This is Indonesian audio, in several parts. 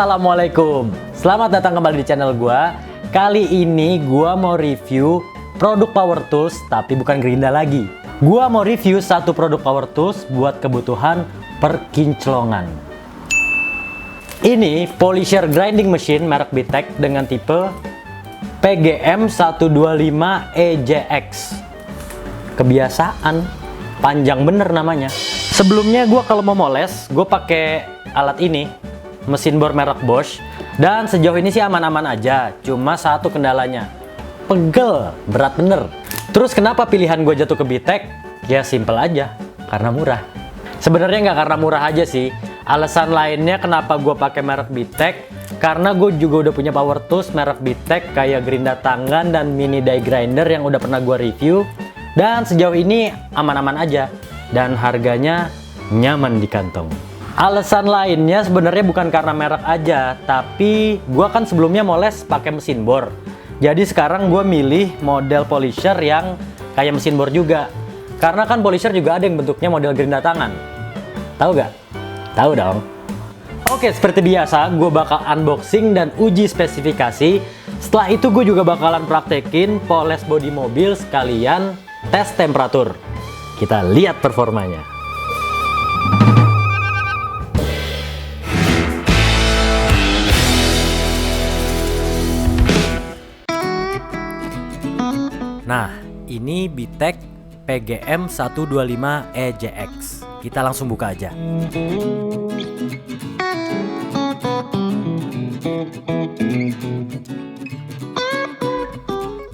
Assalamualaikum, selamat datang kembali di channel gua. Kali ini gua mau review produk power tools, tapi bukan gerinda lagi. Gua mau review satu produk power tools buat kebutuhan perkinclongan. Ini polisher grinding machine merek Bitek dengan tipe PGM 125 EJX. Kebiasaan, panjang bener namanya. Sebelumnya gua kalau mau moles, gue pakai alat ini, mesin bor merek Bosch, dan sejauh ini sih aman-aman aja. Cuma satu kendalanya, pegel, berat bener. Terus kenapa pilihan gue jatuh ke Bitek? Ya simple aja, karena murah. Sebenarnya nggak karena murah aja sih. Alasan lainnya kenapa gue pakai merek Bitek, karena gue juga udah punya power tools merek Bitek kayak gerinda tangan dan mini die grinder yang udah pernah gue review. Dan sejauh ini aman-aman aja, dan harganya nyaman di kantong. Alasan lainnya sebenarnya bukan karena merek aja, tapi gue kan sebelumnya moles pakai mesin bor. Jadi sekarang gue milih model polisher yang kayak mesin bor juga. Karena kan polisher juga ada yang bentuknya model gerinda tangan. Tahu gak? Tahu dong. Oke, seperti biasa gue bakal unboxing dan uji spesifikasi. Setelah itu gue juga bakalan praktekin poles bodi mobil sekalian tes temperatur. Kita lihat performanya. Nah, ini Bitek PGM 125 EJX. Kita langsung buka aja.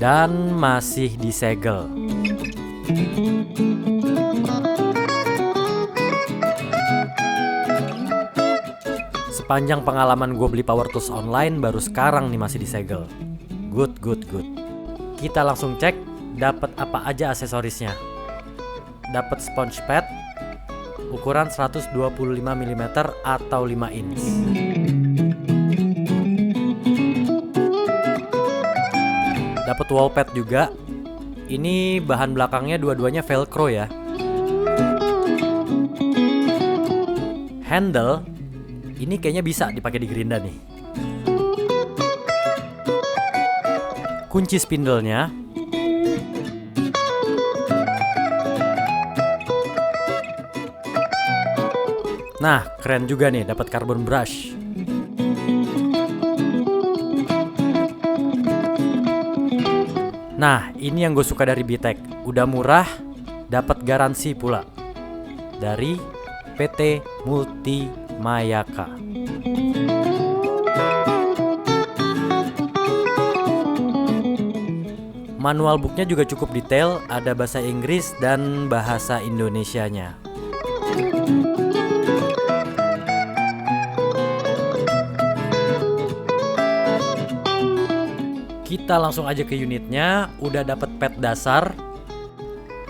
Dan masih disegel. Sepanjang pengalaman gue beli power tools online, baru sekarang nih masih disegel. Good. Kita langsung cek dapat apa aja aksesorisnya. Dapat sponge pad ukuran 125 mm atau 5 inch. Dapat wall pad juga. Ini bahan belakangnya dua-duanya velcro ya. Handle ini kayaknya bisa dipakai di gerinda nih. Kunci spindlenya. Nah, keren juga nih, dapat carbon brush. Nah, ini yang gue suka dari Bitek. Udah murah, dapat garansi pula dari PT Multi Mayaka. Manual booknya juga cukup detail, ada bahasa Inggris dan bahasa Indonesianya. Kita langsung aja ke unitnya. Udah dapat pad dasar,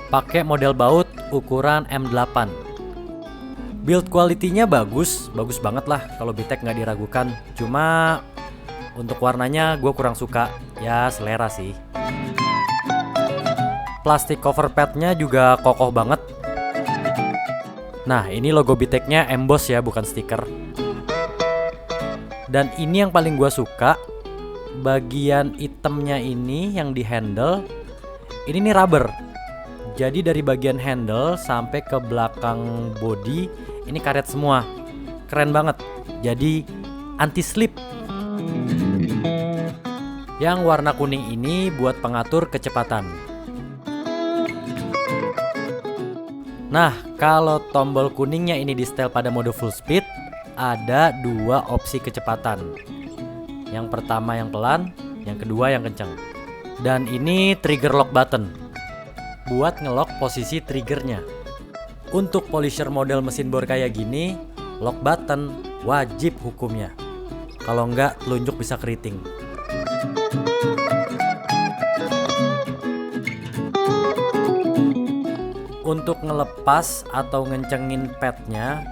pakai model baut ukuran M8. Build quality-nya bagus banget lah, kalau Bitek nggak diragukan. Cuma untuk warnanya gue kurang suka, ya selera sih. Plastik cover padnya juga kokoh banget. Nah, ini logo Biteknya emboss ya, bukan stiker. Dan ini yang paling gue suka, bagian itemnya ini yang di handle, ini nih rubber. Jadi dari bagian handle sampai ke belakang body ini karet semua. Keren banget. Jadi anti slip. Yang warna kuning ini buat pengatur kecepatan. Nah, kalau tombol kuningnya ini di setel pada mode full speed, ada dua opsi kecepatan. Yang pertama yang pelan, yang kedua yang kencang. Dan ini trigger lock button buat ngelock posisi triggernya. Untuk polisher model mesin bor kayak gini, lock button wajib hukumnya. Kalau enggak, telunjuk bisa keriting. Untuk ngelepas atau ngencengin padnya,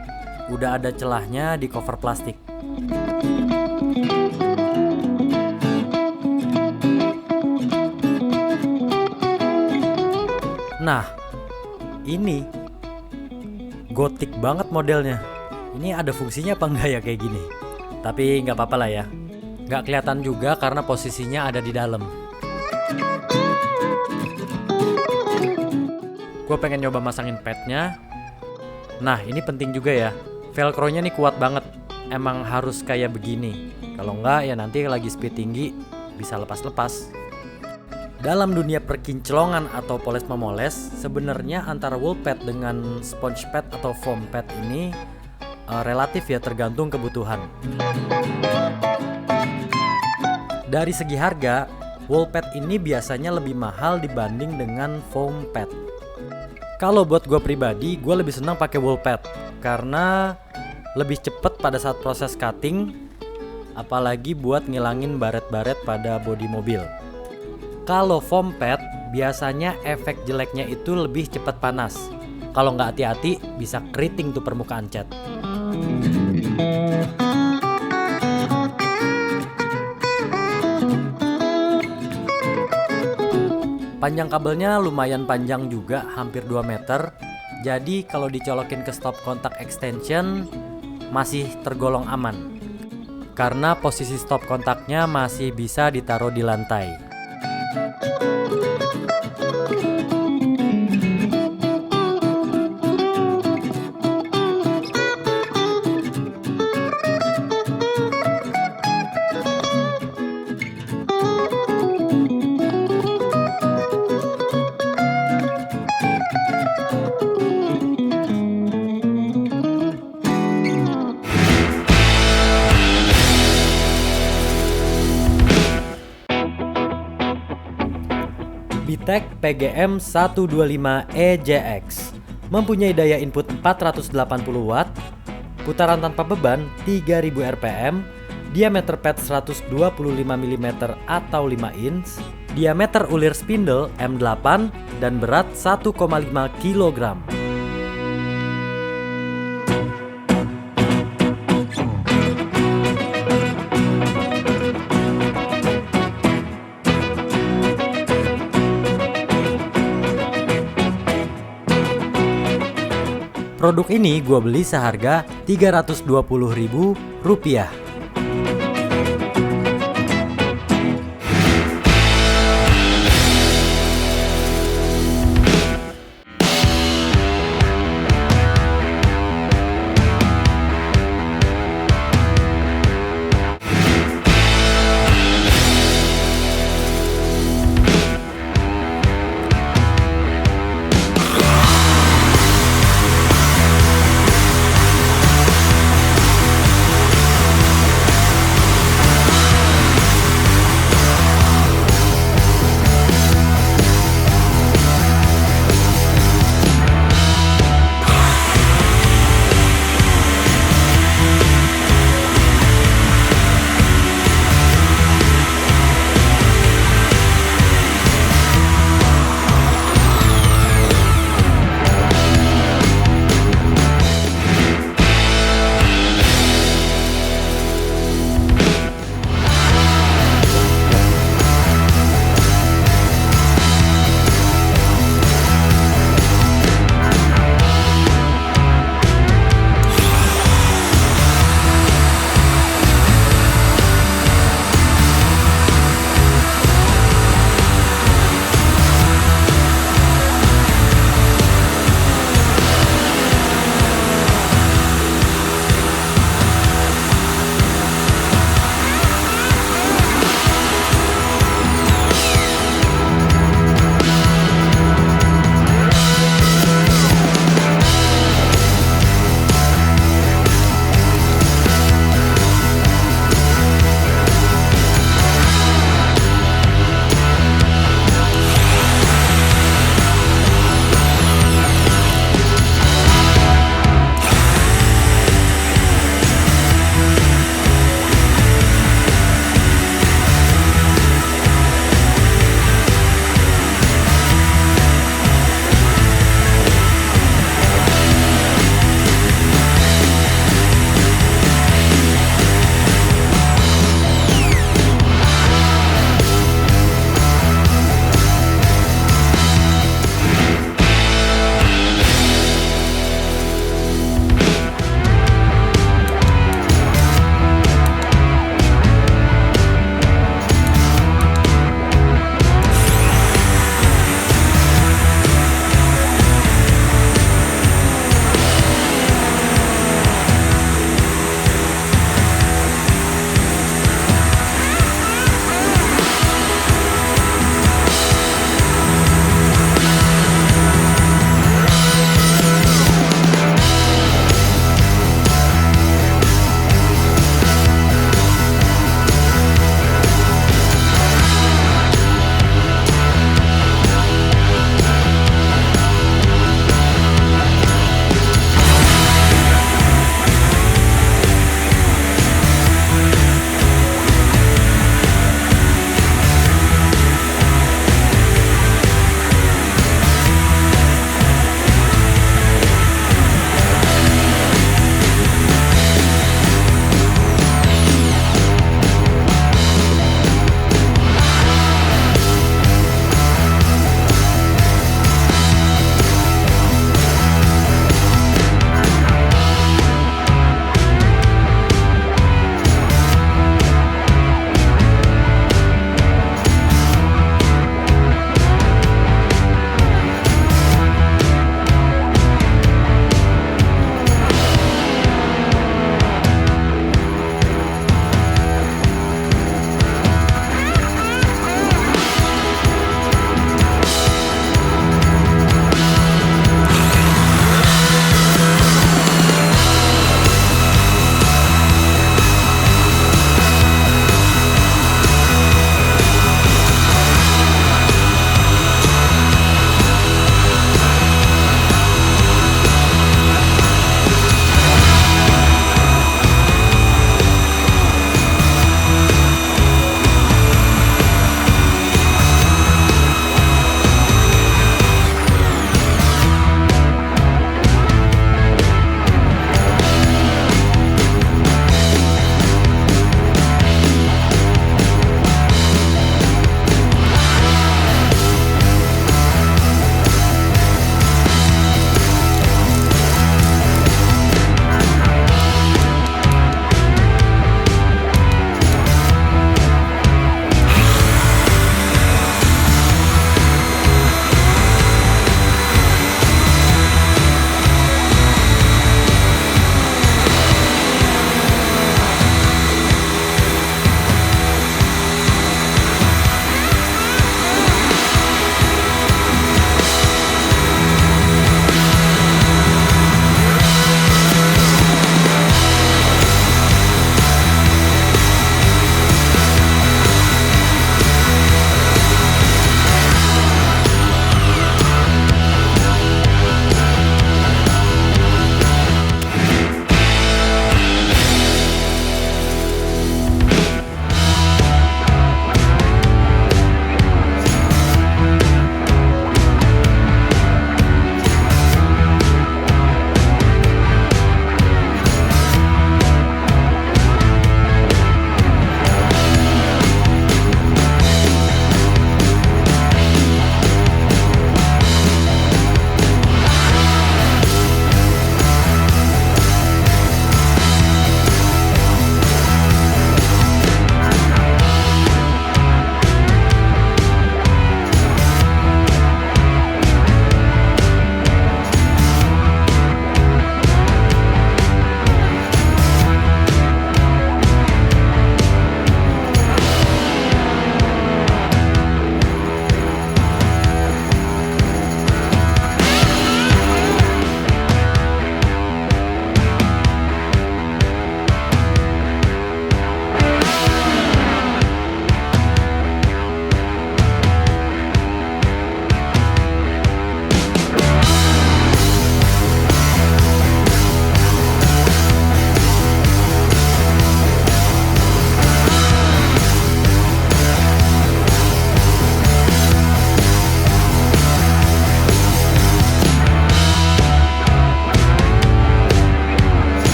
udah ada celahnya di cover plastik. Nah, ini gotik banget modelnya. Ini ada fungsinya apa enggak ya kayak gini? Tapi nggak apa-apa lah ya. Nggak kelihatan juga karena posisinya ada di dalam. Gue pengen nyoba masangin padnya. Nah, ini penting juga ya. Velcro-nya nih kuat banget. Emang harus kayak begini. Kalau nggak ya nanti lagi speed tinggi bisa lepas-lepas. Dalam dunia perkinclongan atau poles memoles, sebenarnya antara wool pad dengan sponge pad atau foam pad ini relatif ya, tergantung kebutuhan. Dari segi harga, wool pad ini biasanya lebih mahal dibanding dengan foam pad. Kalau buat gue pribadi, gue lebih senang pakai wool pad karena lebih cepat pada saat proses cutting, apalagi buat ngilangin baret-baret pada bodi mobil. Kalau foam pad, biasanya efek jeleknya itu lebih cepat panas. Kalau nggak hati-hati, bisa keriting tuh permukaan cat. Panjang kabelnya lumayan panjang juga, hampir 2 meter. Jadi kalau dicolokin ke stop kontak extension, masih tergolong aman. Karena posisi stop kontaknya masih bisa ditaruh di lantai. Bitek PGM 125 EJX mempunyai daya input 480 Watt, putaran tanpa beban 3000 RPM, diameter pad 125 mm atau 5 inch, diameter ulir spindle M8 dan berat 1,5 kg. Produk ini gue beli seharga Rp320.000.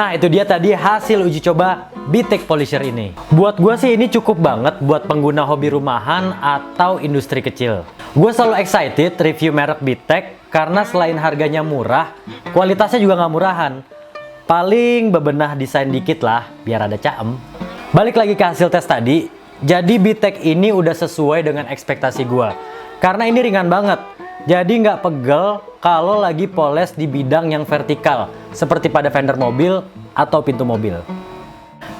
Nah, itu dia tadi hasil uji coba BTEC Polisher ini. Buat gue sih ini cukup banget buat pengguna hobi rumahan atau industri kecil. Gue selalu excited review merek BTEC karena selain harganya murah, kualitasnya juga nggak murahan. Paling bebenah desain dikit lah, biar ada caem. Balik lagi ke hasil tes tadi, jadi BTEC ini udah sesuai dengan ekspektasi gue. Karena ini ringan banget, jadi nggak pegel kalau lagi poles di bidang yang vertikal, seperti pada fender mobil atau pintu mobil.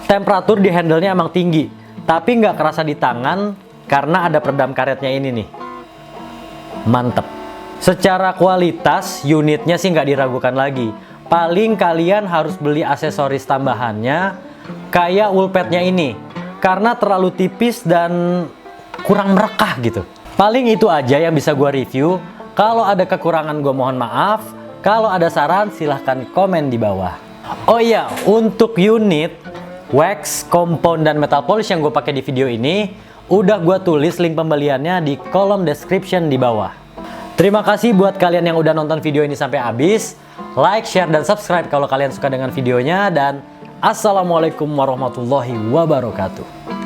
Temperatur di handle-nya emang tinggi, tapi nggak kerasa di tangan karena ada peredam karetnya ini nih. Mantep. Secara kualitas, unitnya sih nggak diragukan lagi. Paling kalian harus beli aksesoris tambahannya, kayak wool padnya ini, karena terlalu tipis dan kurang merekah gitu. Paling itu aja yang bisa gue review. Kalau ada kekurangan gue mohon maaf. Kalau ada saran silahkan komen di bawah. Oh iya, untuk unit wax, compound, dan metal polish yang gue pakai di video ini udah gue tulis link pembeliannya di kolom description di bawah. Terima kasih buat kalian yang udah nonton video ini sampai habis. Like, share, dan subscribe kalau kalian suka dengan videonya. Dan assalamualaikum warahmatullahi wabarakatuh.